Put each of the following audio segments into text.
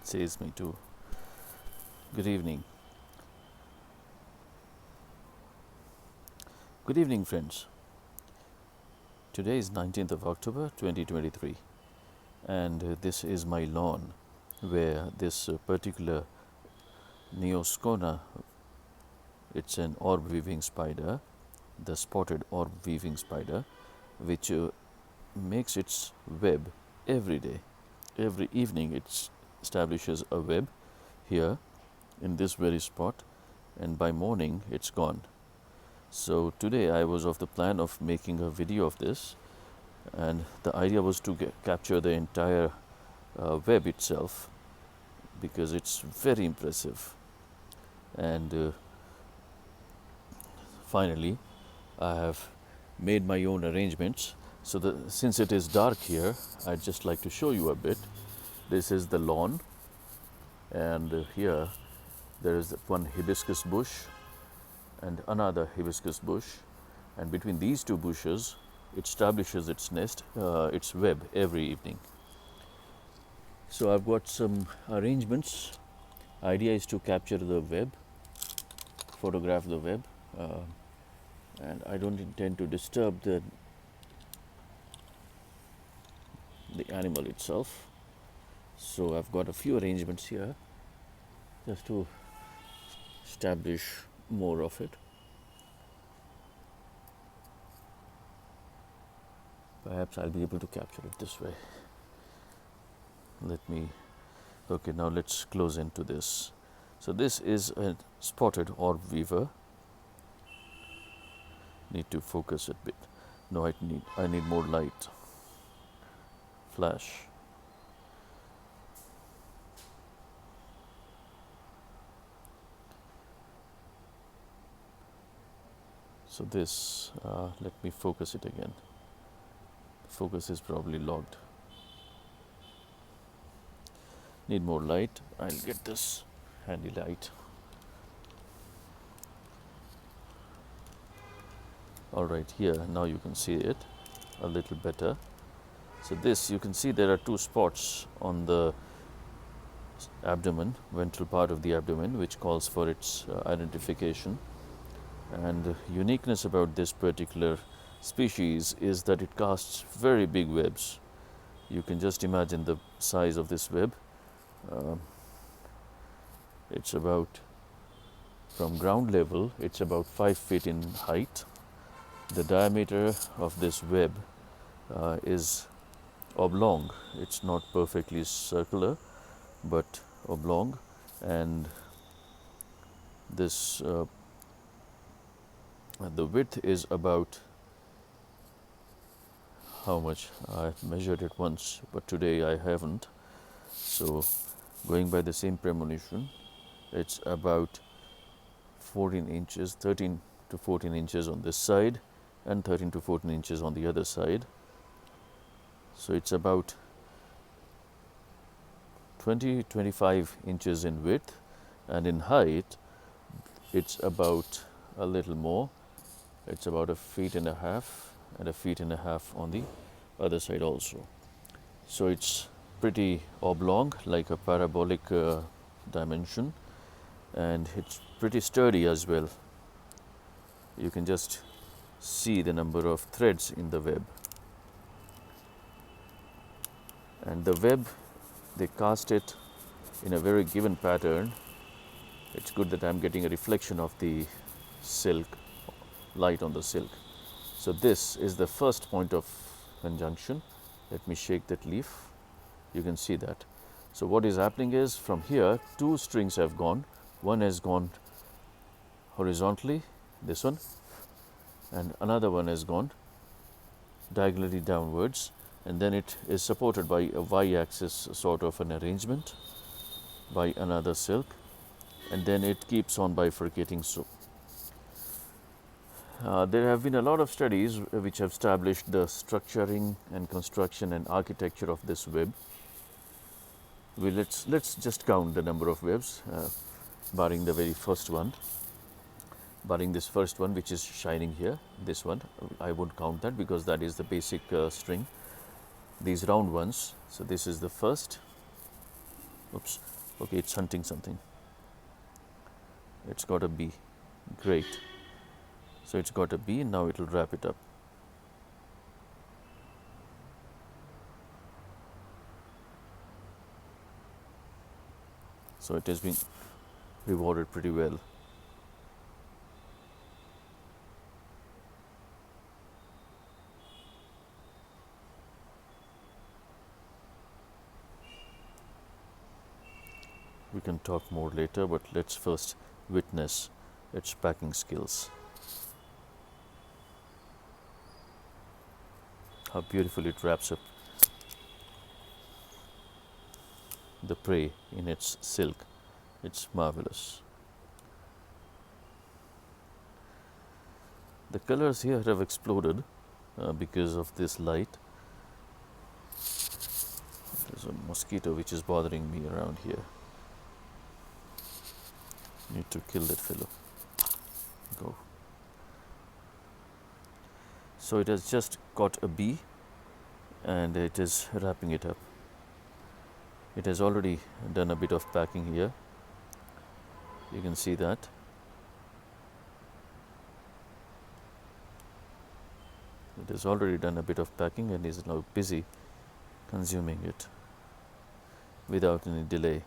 says me to. Good evening. Good evening, friends. Today is 19th of October 2023, and this is my lawn where this particular Neoscona, it's an orb weaving spider, the spotted orb weaving spider, which makes its web every day. Every evening it establishes a web here in this very spot, and by morning it's gone. So today I was of the plan of making a video of this, and the idea was to capture the entire web itself, because it's very impressive. And finally I have made my own arrangements. So since it is dark here, I'd just like to show you a bit. This is the lawn, and here there is one hibiscus bush and another hibiscus bush, and between these two bushes it establishes its nest, its web every evening. So I've got some arrangements. Idea is to capture the web, photograph the web, and I don't intend to disturb the animal itself. So I've got a few arrangements here just to establish more of it. Perhaps I'll be able to capture it this way. Okay, now let's close into this. So this is a spotted orb weaver. Need to focus it a bit. No, I need more light. Flash. So this, let me focus it again. Focus is probably logged. Need more light. I'll get this handy light. All right, here now you can see it a little better. So this, you can see there are two spots on the abdomen, ventral part of the abdomen, which calls for its identification. And the uniqueness about this particular species is that it casts very big webs. You can just imagine the size of this web. It's about, from ground level, it's about 5 feet in height. The diameter of this web is oblong. It's not perfectly circular, but oblong, and this the width is about, how much? I've measured it once, but today I haven't. So going by the same premonition, it's about 14 inches, 13 to 14 inches on this side and 13 to 14 inches on the other side. So it's about 20-25 inches in width, and in height it's about a little more. It's about 1.5 feet and 1.5 feet on the other side also. So it's pretty oblong, like a parabolic dimension, and it's pretty sturdy as well. You can just see the number of threads in the web. And the web, they cast it in a very given pattern. It's good that I'm getting a reflection of the silk, light on the silk. So this is the first point of conjunction. Let me shake that leaf. You can see that. So what is happening is, from here, two strings have gone. One has gone horizontally, this one, and another one has gone diagonally downwards, and then it is supported by a y-axis sort of an arrangement by another silk, and then it keeps on bifurcating. So there have been a lot of studies which have established the structuring and construction and architecture of this web. Let's just count the number of webs, barring the very first one, barring this first one which is shining here. This one I won't count that, because that is the basic string. These round ones. So this is the first. Oops. Okay, it's hunting something. It's got a bee. Great. So it's got a bee, and now it will wrap it up. So it has been rewarded pretty well. We can talk more later, but let's first witness its packing skills. How beautifully it wraps up the prey in its silk. It's marvelous. The colors here have exploded because of this light. There's a mosquito which is bothering me around here. Need to kill that fellow. Go. So it has just caught a bee and it is wrapping it up. It has already done a bit of packing here. You can see that. It has already done a bit of packing and is now busy consuming it without any delay.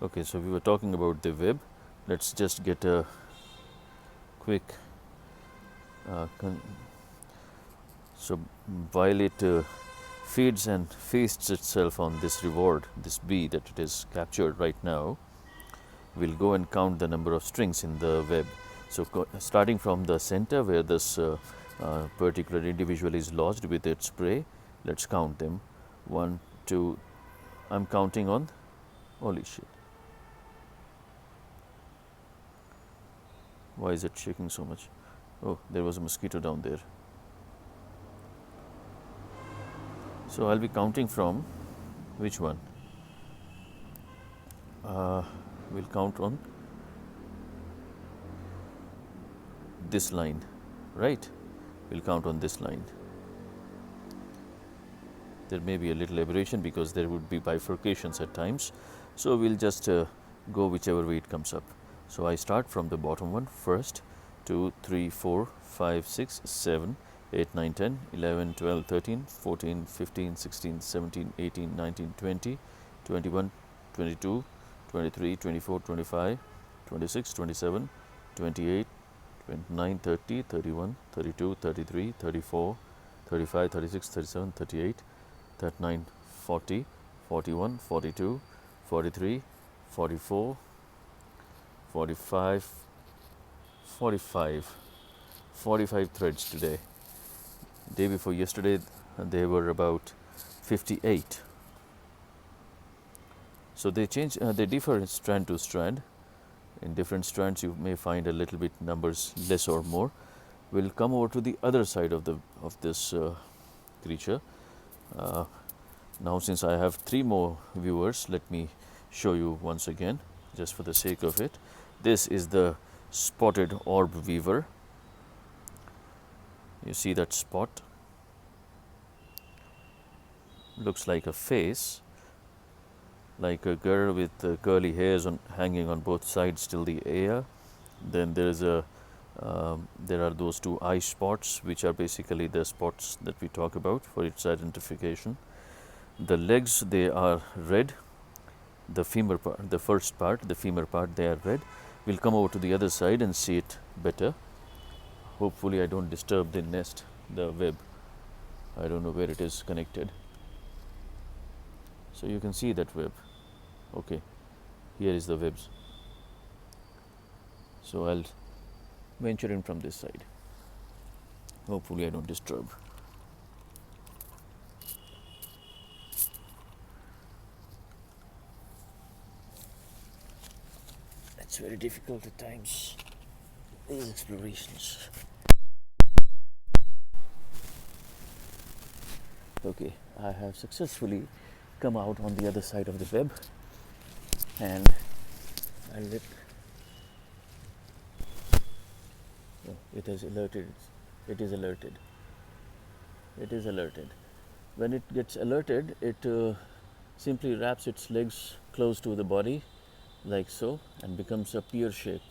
Okay, so we were talking about the web. Let's just get a quick so while it feeds and feasts itself on this reward, this bee that it has captured right now, we'll go and count the number of strings in the web. So starting from the center where this particular individual is lodged with its prey, let's count them. 1, 2, I'm counting on, holy shit. Why is it shaking so much? Oh, there was a mosquito down there. So I'll be counting from which one? We'll count on this line, right? We'll count on this line. There may be a little aberration because there would be bifurcations at times. So we'll just go whichever way it comes up. So I start from the bottom one first. 2, 3, 4, 5, 6, 7, 8, 9, 10, 11, 12, 13, 14, 15, 16, 17, 18, 19, 20, 21, 22, 23, 24, 25, 26, 27, 28, 29, 30, 31, 32, 33, 34, 35, 36, 37, 38, 39, 40, 41, 42, 43, 44, 45, 45 threads today. Day before yesterday they were about 58. So they change, they differ strand to strand. In different strands you may find a little bit numbers less or more. We'll come over to the other side of this creature. Now since I have 3 more viewers, let me show you once again just for the sake of it. This is the spotted orb weaver. You see that spot? Looks like a face, like a girl with curly hairs hanging on both sides till the ear. Then there are those 2 eye spots, which are basically the spots that we talk about for its identification. The legs, they are red. The femur part, the first part, the femur part, they are red. We'll come over to the other side and see it better. Hopefully I don't disturb the nest, the web. I don't know where it is connected. So you can see that web. Okay, here is the webs. So I'll venture in from this side. Hopefully I don't disturb. It's very difficult at times, these explorations. Okay, I have successfully come out on the other side of the web. and I'll let it has alerted. It is alerted. It is alerted. When it gets alerted, it simply wraps its legs close to the body, like so, and becomes a pear shape.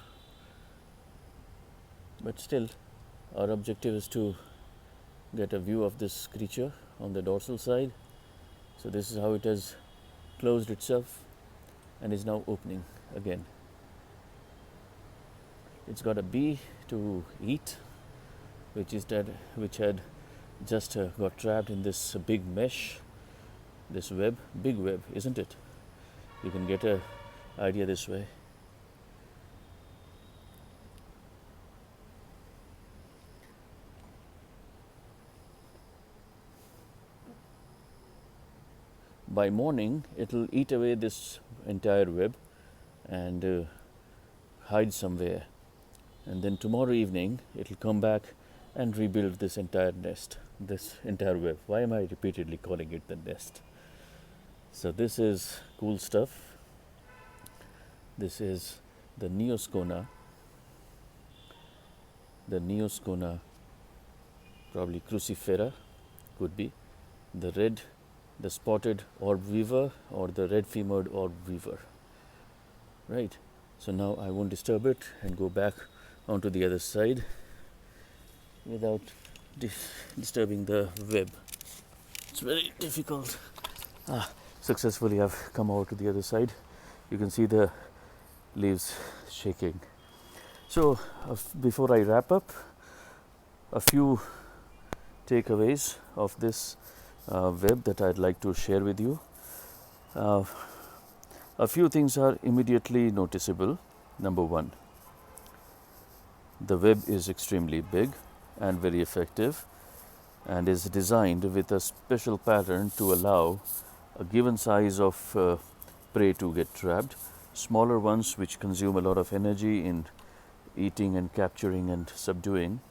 But still, our objective is to get a view of this creature on the dorsal side. So this is how it has closed itself and is now opening again. It's got a bee to eat, which had just got trapped in this big mesh, this web, big web, isn't it? You can get a idea this way. By morning, it'll eat away this entire web and hide somewhere. And then tomorrow evening, it'll come back and rebuild this entire nest, this entire web. Why am I repeatedly calling it the nest? So this is cool stuff. This is the Neoscona. The Neoscona, probably crucifera, could be. The spotted orb weaver or the red-femored orb weaver. Right. So now I won't disturb it and go back onto the other side without disturbing the web. It's very difficult. Successfully I've come over to the other side. You can see the leaves shaking. So before I wrap up, a few takeaways of this web that I'd like to share with you. A few things are immediately noticeable. Number one, the web is extremely big and very effective and is designed with a special pattern to allow a given size of prey to get trapped. Smaller ones, which consume a lot of energy in eating and capturing and subduing,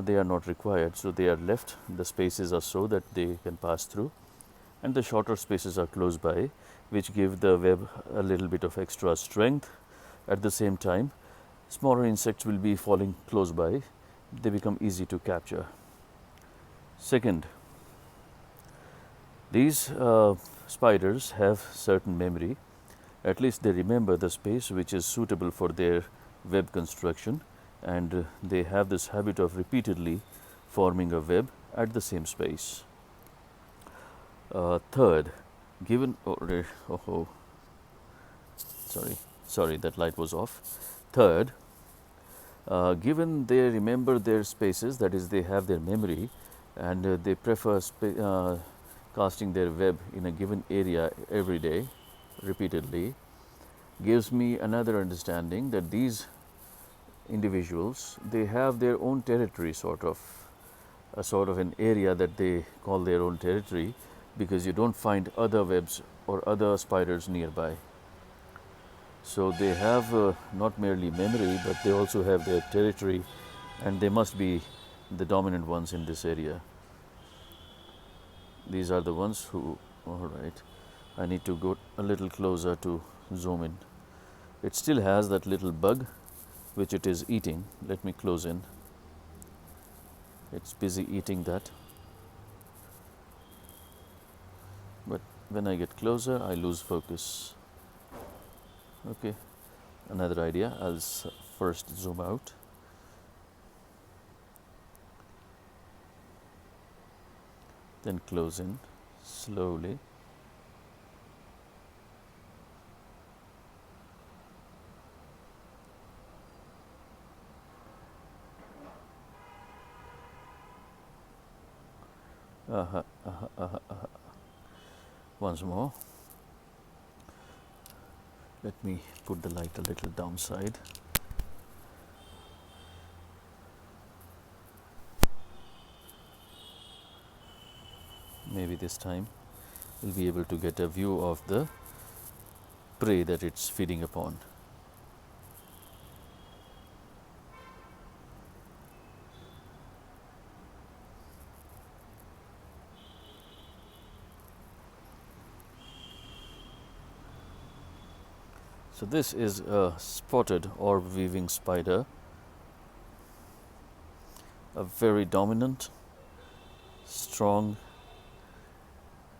they are not required, so they are left. The spaces are so that they can pass through, and the shorter spaces are close by, which give the web a little bit of extra strength. At the same time, smaller insects will be falling close by. They become easy to capture. Second, these spiders have certain memory. At least they remember the space which is suitable for their web construction, and they have this habit of repeatedly forming a web at the same space. Third, given sorry, that light was off. Third, given they remember their spaces, that is, they have their memory, and they prefer casting their web in a given area every day, repeatedly, gives me another understanding that these individuals, they have their own territory, sort of an area that they call their own territory, because you don't find other webs or other spiders nearby. So they have not merely memory, but they also have their territory, and they must be the dominant ones in this area. These are the ones who, all right, I need to go a little closer to zoom in. It still has that little bug which it is eating. Let me close in. It's busy eating that. But when I get closer, I lose focus. Okay, another idea. I'll first zoom out. Then close in slowly. Once more. Let me put the light a little downside. Maybe this time we'll be able to get a view of the prey that it's feeding upon. So this is a spotted orb weaving spider, a very dominant, strong,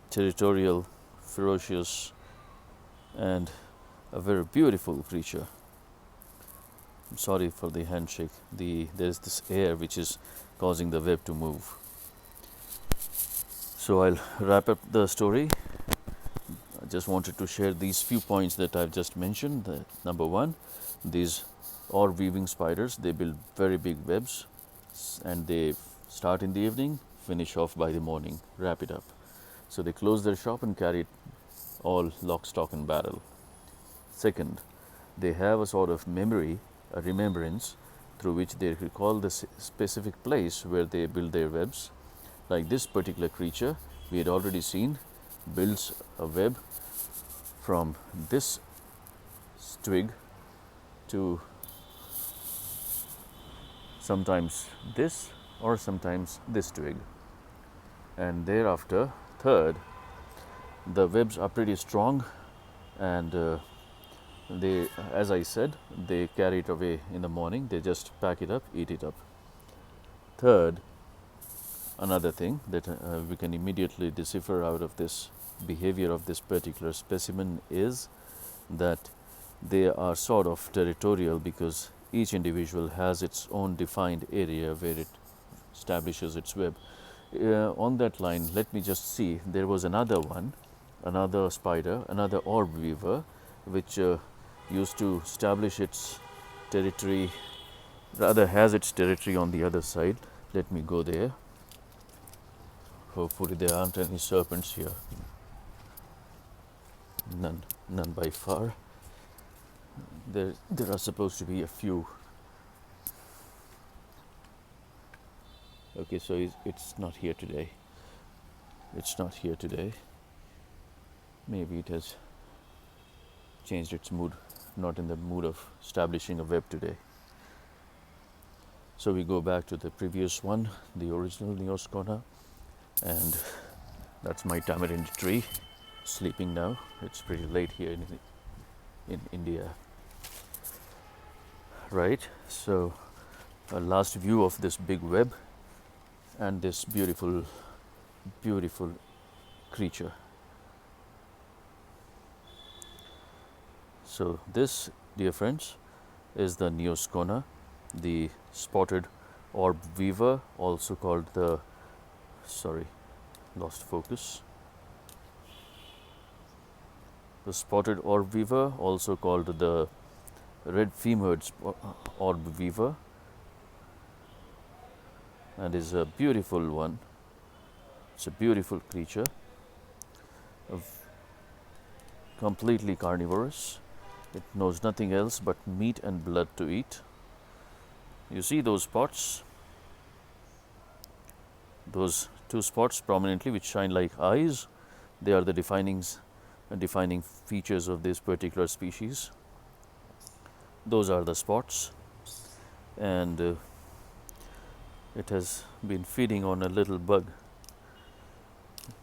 territorial, ferocious, and a very beautiful creature. I'm sorry for the handshake. There's this air which is causing the web to move. So I'll wrap up the story. I just wanted to share these few points that I've just mentioned. Number one, these orb weaving spiders, they build very big webs, and they start in the evening, finish off by the morning, wrap it up. So they close their shop and carry it all lock, stock and barrel. Second, they have a sort of memory, a remembrance, through which they recall the specific place where they build their webs. Like this particular creature, we had already seen, builds a web from this twig to sometimes this or sometimes this twig. And thereafter, third, the webs are pretty strong, and they, as I said, they carry it away in the morning. They just pack it up, eat it up. Third, another thing that we can immediately decipher out of this behavior of this particular specimen is that they are sort of territorial, because each individual has its own defined area where it establishes its web. On that line, let me just see, there was another one, another spider, another orb weaver, which used to establish its territory, rather has its territory on the other side. Let me go there. Hopefully there aren't any serpents here. None by far. There are supposed to be a few. Okay, so it's not here today. It's not here today. Maybe it has changed its mood, not in the mood of establishing a web today. So we go back to the previous one, the original Neoscona, and that's my tamarind tree, sleeping now. It's pretty late here in India. Right, so a last view of this big web and this beautiful, beautiful creature. So this, dear friends, is the Neoscona, the spotted orb weaver, also called the, sorry, lost focus. The spotted orb weaver, also called the red-femered orb weaver, and is a beautiful one. It's a beautiful creature, completely carnivorous. It knows nothing else but meat and blood to eat. You see those spots? Those two spots prominently which shine like eyes, they are the defining features of this particular species. Those are the spots, and it has been feeding on a little bug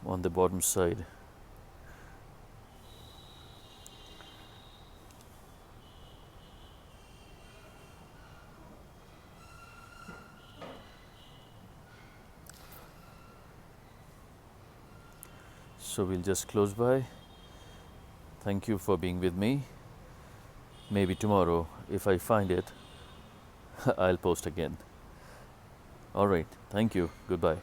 on the bottom side. So we'll just close by. Thank you for being with me. Maybe tomorrow, if I find it, I'll post again. All right. Thank you. Goodbye.